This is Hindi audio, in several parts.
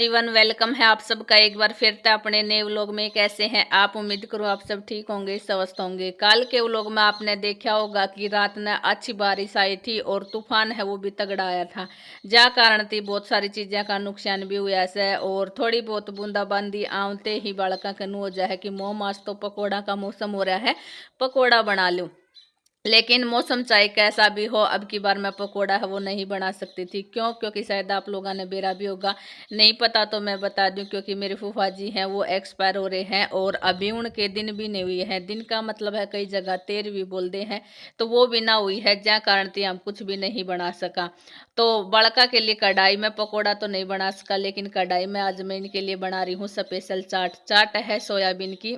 एवरीवन, वेलकम है आप सबका एक बार फिर से अपने नए व्लॉग में। कैसे हैं आप? उम्मीद करूँ आप सब ठीक होंगे, स्वस्थ होंगे। कल के व्लॉग में आपने देखा होगा कि रात में अच्छी बारिश आई थी और तूफान है वो भी तगड़ा आया था, जा कारण थी बहुत सारी चीज़ों का नुकसान भी हुआ है। और थोड़ी बहुत बूंदाबांदी आते ही बालका के नु हो जाए कि मोम आज तो पकौड़ा का मौसम हो रहा है, पकौड़ा बना लूँ। लेकिन मौसम चाहे कैसा भी हो, अब की बार मैं पकोड़ा है वो नहीं बना सकती थी। क्यों? क्योंकि शायद आप लोगों ने बेरा भी होगा, नहीं पता तो मैं बता दूं, क्योंकि मेरे फूफा जी हैं वो एक्सपायर हो रहे हैं और अभी उनके दिन भी नहीं हुई है। दिन का मतलब है कई जगह तेर भी बोलते हैं, तो वो भी ना हुई है, जहाँ कारण थी हम कुछ भी नहीं बना सका। तो बड़का के लिए कढ़ाई में पकौड़ा तो नहीं बना सका, लेकिन कढ़ाई में आज मैं इनके लिए बना रही हूँ स्पेशल चाट। चाट है सोयाबीन की,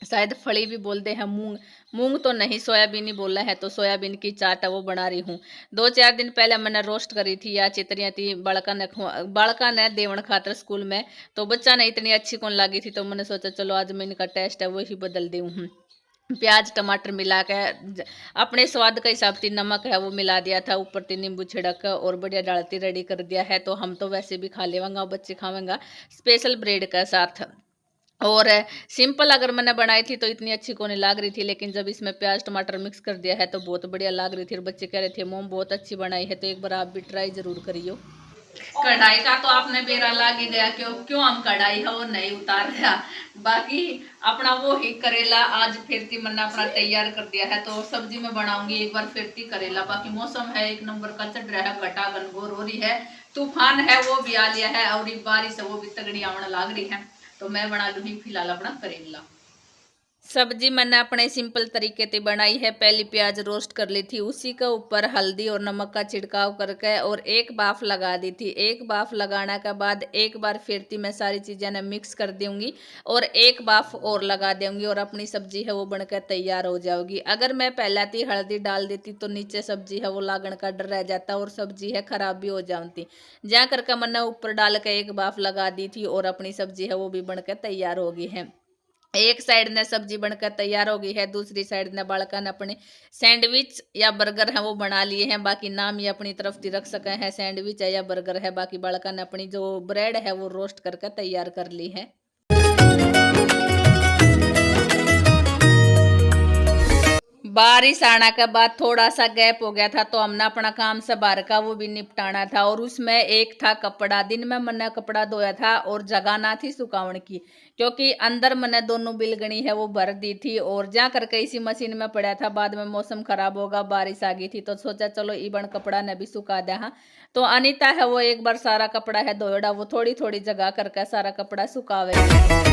शायद फली भी बोलते हैं, मूंग मूंग तो नहीं, सोयाबीन ही बोला है, तो सोयाबीन की चाट है वो बना रही हूँ। 2-4 दिन पहले मैंने रोस्ट करी थी या चितरियाँ थी, बड़का ने देवन खातर स्कूल में, तो बच्चा ने इतनी अच्छी कौन लगी थी, तो मैंने सोचा चलो आज मैं इनका टेस्ट है वो ही बदल दी हूँ। प्याज टमाटर मिला के अपने स्वाद के हिसाब से नमक है वो मिला दिया था, ऊपर से नींबू छिड़क और बढ़िया डालती रेडी कर दिया है। तो हम तो वैसे भी खा लेवांगा, बच्चे खावेंगा स्पेशल ब्रेड के साथ। और सिंपल अगर मैंने बनाई थी तो इतनी अच्छी को नहीं लाग रही थी, लेकिन जब इसमें प्याज टमाटर मिक्स कर दिया है तो बहुत बढ़िया लाग रही थी। और बच्चे कह रहे थे मोम बहुत अच्छी बनाई है, तो एक बार आप भी ट्राई जरूर करियो। कढ़ाई का तो आपने बेरा लाग ही गया, क्यों क्यों हम कढ़ाई है वो नहीं उतार रहा। बाकी अपना वो ही करेला आज फिरती मैंने अपना तैयार कर दिया है, तो सब्जी में बनाऊंगी एक बार फिरती करेला। बाकी मौसम है एक नंबर का चढ़ रहा है, घटा गनगोर हो रही है, तूफान है वो भी आ लिया है और बारिश है वो भी तगड़ी आने लाग रही है। तो मैं बना लूंगी फिलहाल अपना करेला। सब्जी मैंने अपने सिंपल तरीके से बनाई है। पहली प्याज रोस्ट कर ली थी, उसी के ऊपर हल्दी और नमक का छिड़काव करके और एक बाफ लगा दी थी। एक बाफ लगाने के बाद एक बार फिरती मैं सारी चीज़ें ने मिक्स कर दूंगी और एक बाफ और लगा दूंगी और अपनी सब्जी है वो बनकर तैयार हो जाएगी। अगर मैं पहले थी हल्दी डाल देती तो नीचे सब्जी है वो लागण का डर रह जाता और सब्जी है खराब भी हो जाती। जा करके मैंने ऊपर डाल के एक बाफ लगा दी थी और अपनी सब्जी है वो भी बनकर तैयार होगी है। एक साइड ने सब्जी बनकर तैयार हो गई है, दूसरी साइड ने बालका ने अपने सैंडविच या बर्गर है वो बना लिए हैं। बाकी नाम ये अपनी तरफ से रख सके हैं, सैंडविच है या बर्गर है। बाकी बालका ने अपनी जो ब्रेड है वो रोस्ट करके तैयार कर ली है। बारिश आने के बाद थोड़ा सा गैप हो गया था, तो हमने अपना काम से बाहर का वो भी निपटाना था। और उसमें एक था कपड़ा, दिन में मैंने कपड़ा धोया था और जगह ना थी सुखावन की, क्योंकि अंदर मैंने दोनों बिलगनी है वो भर दी थी और जा करके इसी मशीन में पड़ा था। बाद में मौसम खराब होगा, बारिश आ गई थी, तो सोचा चलो इबन कपड़ा ने भी सुखा दिया। हाँ, तो अनिता है वो एक बार सारा कपड़ा है धोएड़ा, वो थोड़ी थोड़ी जगह करके सारा कपड़ा सुखावे।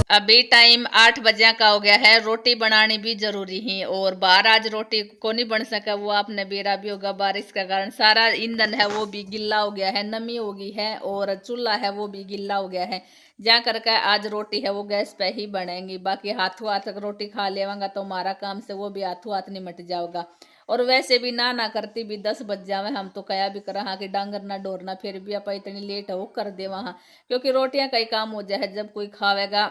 अभी टाइम 8 बजे का हो गया है, रोटी बनानी भी जरूरी है और बाहर आज रोटी को नहीं बन सका, वो आपने बेरा भी होगा, बारिश के कारण सारा ईंधन है वो भी गिल्ला हो गया है, नमी हो गई है और चूल्हा है वो भी गिल्ला हो गया है। जा करके आज रोटी है वो गैस पे ही बनेगी। बाकी हाथों हाथ रोटी खा लेवांगा तो हमारा काम से वो भी हाथों हाथ निमट जाओगा। और वैसे भी ना करती भी 10 बज जावे, हम तो कया भी करा हाँ कि डांगर ना डोरना, फिर भी आप इतनी लेट हो कर दे वहाँ, क्योंकि रोटियां कई काम हो जाए, जब कोई खावेगा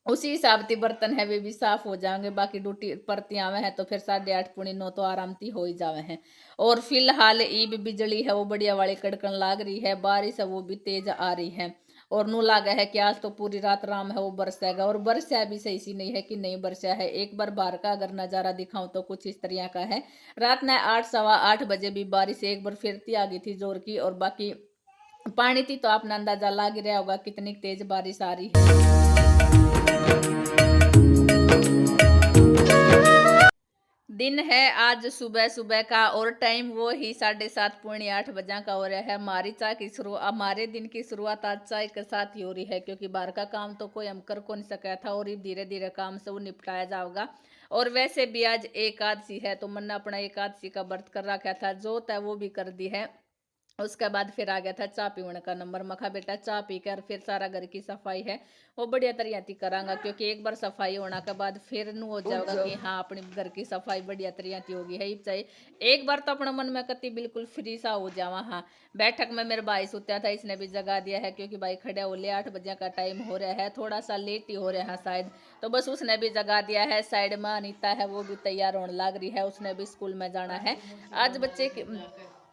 उसी हिसाब से बर्तन है वे भी साफ हो जाएंगे। बाकी ड्यूटी परती आवे हैं तो फिर 8:30-9 तो आराम से हो ही जावे हैं। और फिलहाल ईब बिजली है वो बढ़िया वाली कड़कन लाग रही है, बारिश है वो भी तेज आ रही है और नू लागा है कि आज तो पूरी रात राम है वो बरसेगा। और बरसा भी सही सी नहीं है कि नहीं बरसा है। एक बार बाहर का अगर नज़ारा दिखाऊं तो कुछ इस तरह का है। रात ने 8-8:15 बजे भी बारिश एक बार फिरती आ गई थी जोर की, और बाकी पानी थी, तो आपने अंदाजा लाग रहा होगा कितनी तेज बारिश आ रही है। दिन है आज सुबह सुबह का और टाइम वो ही 7:30-8 बजे का हो रहा है। हमारी चाय की शुरुआत, हमारे दिन की शुरुआत आज चाय के साथ ही हो रही है, क्योंकि बाहर का काम तो कोई हम कर को नहीं सका था और धीरे धीरे काम से वो निपटाया जाएगा। और वैसे भी आज एकादशी है, तो मैंने अपना एकादशी का व्रत कर रखा था, जो था वो भी कर दी है। उसके बाद फिर आ गया था चाय पीने का नंबर। मखा बेटा चाय पी कर फिर सारा घर की सफाई है वो बढ़िया तरीके करांगा, क्योंकि एक बार सफाई होने के बाद फिर नु हो जाएगा कि हाँ अपनी घर की सफाई बढ़िया तरीके होगी है। चाहिए एक बार तो अपना मन में कति बिल्कुल फ्री सा हो जावा। हाँ, बैठक में मेरे भाई सोता था, इसने भी जगा दिया है, क्योंकि भाई खड़ा हो ले 8 बजे का टाइम हो रहा है, थोड़ा सा लेट ही हो रहा है शायद, तो बस उसने भी जगा दिया है। साइड में अनीता है वो भी तैयार होने लग रही है, उसने भी स्कूल में जाना है। आज बच्चे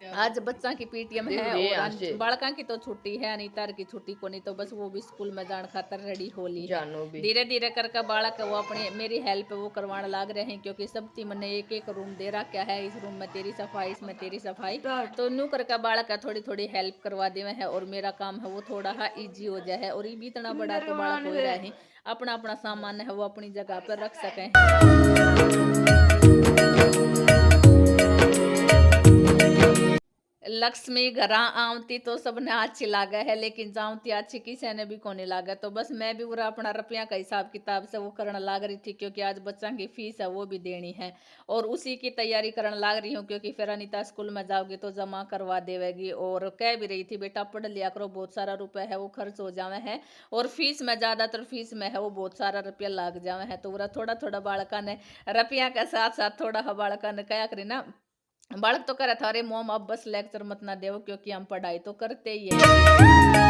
आज बच्चा की पीटीएम है और बालका की तो छुट्टी है, अनीतार की छुट्टी को नहीं, तो बस वो भी स्कूल में जान खातर रेडी होली है। धीरे धीरे करके बालक वो अपनी मेरी हेल्प वो करवाने लग रहे हैं, क्योंकि सब टीम ने एक एक रूम दे रखा है, इस रूम में तेरी सफाई, इसमें तेरी सफाई, तो न्यू करके बालक थोड़ी थोड़ी हेल्प करवा देवे है और मेरा काम है वो थोड़ा सा ईजी हो जाए है। और ये भी इतना बड़ा तो बालक हो रहा है, अपना अपना सामान है वो अपनी जगह पर रख सके। लक्ष्मी घरा आवती तो सबने अच्छी लागे है, लेकिन जाऊती अच्छी किसी ने भी कोनी लागे, तो बस मैं भी पूरा अपना रुपया का हिसाब किताब से वो करने लाग रही थी, क्योंकि आज बच्चा की फीस है वो भी देनी है और उसी की तैयारी करने लाग रही हूँ, क्योंकि फिर अनीता स्कूल में जाओगी तो जमा करवा देवेगी। और कह भी रही थी बेटा पढ़ लिया करो, बहुत सारा रुपया है वो खर्च हो जावे है, और फीस में ज्यादातर फीस में है वो बहुत सारा रुपया लाग जावे है, तो पूरा थोड़ा थोड़ा बालका ने रुपया के साथ साथ थोड़ा बालका ने क्या करी ना, बालक तो कह रहा था अरे मोम अब बस लेक्चर मत ना देव, क्योंकि हम पढ़ाई तो करते ही है।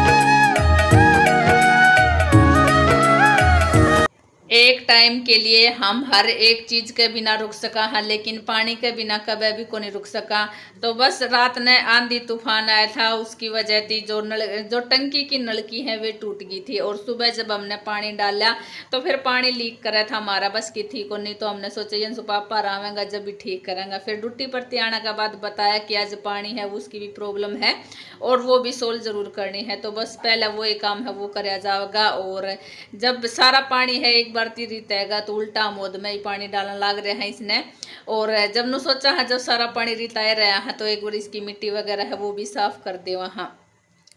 एक टाइम के लिए हम हर एक चीज के बिना रुक सका है, लेकिन पानी के बिना कभी भी को नहीं रुक सका। तो बस रात ने आंधी तूफान आया था, उसकी वजह थी जो टंकी की नलकी है वे टूट गई थी, और सुबह जब हमने पानी डाला तो फिर पानी लीक कर रहा था, हमारा बस की थी को नहीं, तो हमने सोचा यंसु पापा आवेगा जब भी ठीक करेंगे। फिर ड्यूटी पर आने के बाद बताया कि आज पानी है उसकी भी प्रॉब्लम है और वो भी सोल्व जरूर करनी है, तो बस पहले वो एक काम है वो कराया जाएगा। और जब सारा पानी है एक बाल्टी रीतेगा तो उल्टा मोद में ही पानी डालने लग रहे हैं इसने। और जब नु सोचा है जब सारा पानी रिताए रहा है तो एक बार इसकी मिट्टी वगैरह है वो भी साफ कर दे वहाँ,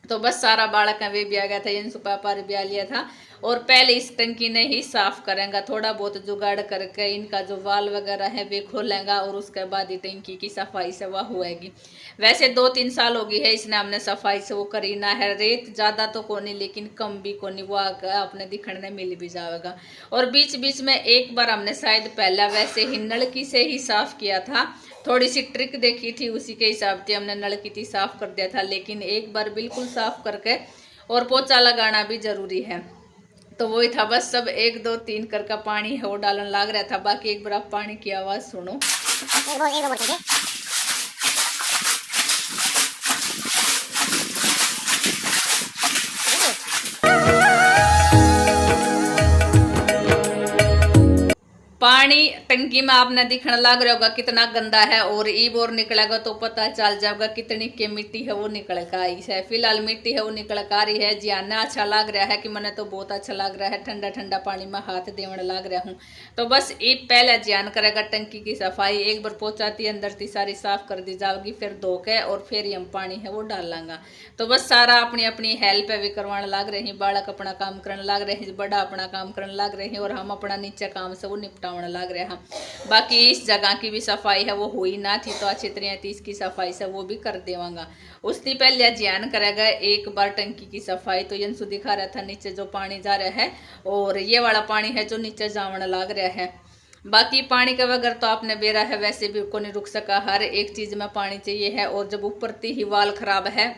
तो बस सारा बालक है वे भी आ गया था, यंसु पापा भी आ लिया था। और पहले इस टंकी ने ही साफ करेंगे, थोड़ा बहुत जुगाड़ करके इनका जो वाल वगैरह है वे खोलेंगा और उसके बाद ही टंकी की सफाई से वह होएगी। वैसे 2-3 साल हो गई है इसने हमने सफाई से वो करी ना है, रेत ज़्यादा तो कोनी लेकिन कम भी कोनी, वो अपने दिखने मिल भी जाएगा। और बीच बीच में एक बार हमने शायद पहला वैसे ही नलकी से ही साफ किया था, थोड़ी सी ट्रिक देखी थी उसी के हिसाब से हमने नलकी थी साफ कर दिया था, लेकिन एक बार बिल्कुल साफ करके और पोछा लगाना भी जरूरी है। तो वही था बस सब 1 2 3 करके पानी है वो डालने लग रहा था। बाकी एक बार आप पानी की आवाज सुनो। पानी टंकी में आपने दिखने लग रहा होगा कितना गंदा है, और ईब और निकलेगा तो पता चल जाएगा कितनी की मिट्टी है वो निकल कर आई है। फिलहाल मिट्टी है वो निकल कर आ रही है। जियाना अच्छा लग रहा है कि मैंने तो बहुत अच्छा लग रहा है, ठंडा ठंडा पानी में हाथ देने लग रहा हूँ। तो बस ईब पहले जियान करेगा टंकी की सफाई, एक बार पहुंचाती अंदर थी सारी साफ कर दी जाएगी, फिर धो के और फिर हम पानी है वो डाल लांगा। तो बस सारा अपनी अपनी हेल्प है भी करवाने लग रहे हैं, बालक अपना काम करने लग रहे हैं, बड़ा अपना काम करने लग रहे हैं, और हम अपना नीचे काम से वो निपटा लग रहा। बाकी इस जगह की भी सफाई है वो हुई ना थी, तो अच्छी तरह इसकी सफाई से वो भी कर देवांगा। उससे पहले ज्ञान करेगा एक बार टंकी की सफाई। तो यंसु दिखा रहा था नीचे जो पानी जा रहा है, और ये वाला पानी है जो नीचे जावने लग रहा है। बाकी पानी के बगैर तो आपने बेरा है वैसे भी को नहीं रुक सका, हर एक चीज में पानी चाहिए है। और जब ऊपर ही वाल खराब है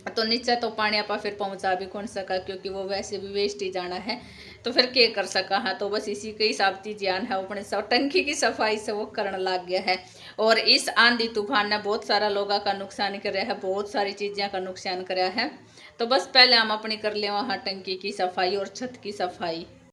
तो नीचे तो पानी आप फिर पहुंचा भी कौन सका, क्योंकि वो वैसे भी वेस्ट ही जाना है, तो फिर क्या कर सका है। तो बस इसी के हिसाब से ज्ञान है अपने टंकी की सफाई से वो करने लग गया है। और इस आंधी तूफान ने बहुत सारा लोगों का नुकसान कराया है, बहुत सारी चीज़ों का नुकसान कराया है। तो बस पहले हम अपनी कर ले वहाँ टंकी की सफाई और छत की सफाई।